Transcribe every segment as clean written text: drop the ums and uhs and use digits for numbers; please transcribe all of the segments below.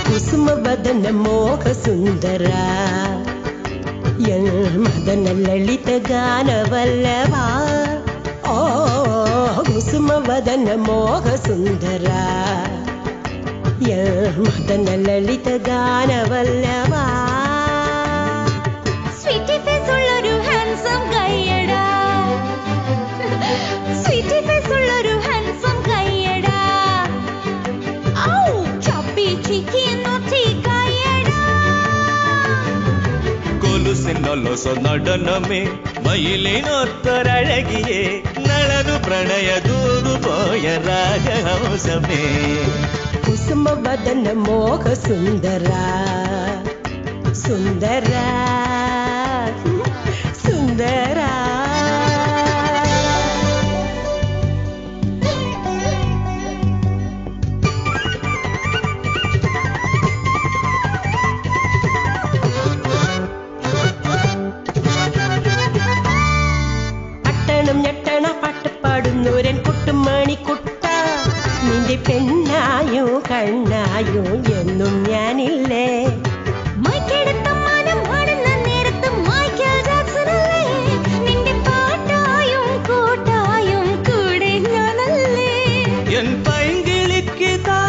ಕುಸುಮ ವದನ ಮೋಹ ಸುಂದರ ಮದನ ಲಲಿತ ಗಾನ ವಲ್ಲಭ ಓ ಕುಸುಮ ವದನ ಮೋಹ ಸುಂದರ ಮದನ ಲಲಿತ ಗಾನ ವಲ್ಲಭ സ്വീറ്റി ഫേസ് ഉള്ളൊരു ഹാൻസം ഗൈയടാ സ്വീറ്റി ഫേസ് ഉള്ളൊരു ഹാൻസം ഗൈയടാ ഔ ചപ്പി ചിക്കി നോട്ടി ഗൈയടാ കൊലുസിനൊലൊസ നടനമേ മയിലിനൊത്തൊരഴകിയേ നളനു പ്രണയ ദൂതു പോയ രാജഹംസമേ ಕುಸುಮ ವದನ ಮೋಹ ಸುಂದರ ಸುಂದರ സുന്ദര അട്ടണം ഞെട്ടണ പാട്ട് പാടുന്നൂരൻ കുട്ടുമണി കുട്ട നിന്റെ പെണ്ണായോ കണ്ണായോ എന്നും ഞാനില്ലേ മൈക്കെടുത്ത മാനം പാടുന്ന നേരത്ത് മൈക്കൽ ജാക്സണല്ലേ നിന്റെ പാട്ടായും കൂട്ടായും കൂടെ ഞാനല്ലേ എൻ പൈങ്കിളിക്കിതാ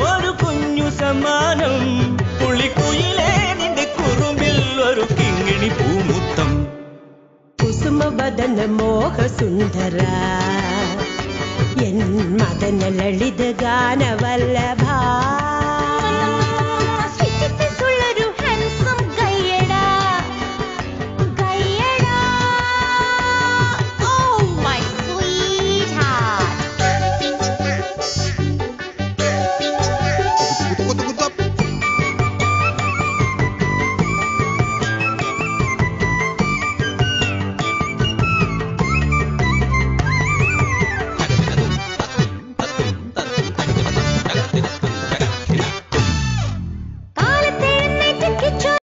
ഒരു കുഞ്ഞു സമ്മാനം പുള്ളിക്കുയിലേ നിന്റെ കുറുമ്പിൽ ഒരു കിങ്ങിണി പൂമുത്തം കുസുമ വദന മോഹ സുന്ദര എൻ മദന ലളിത ഗാന വല്ലഭ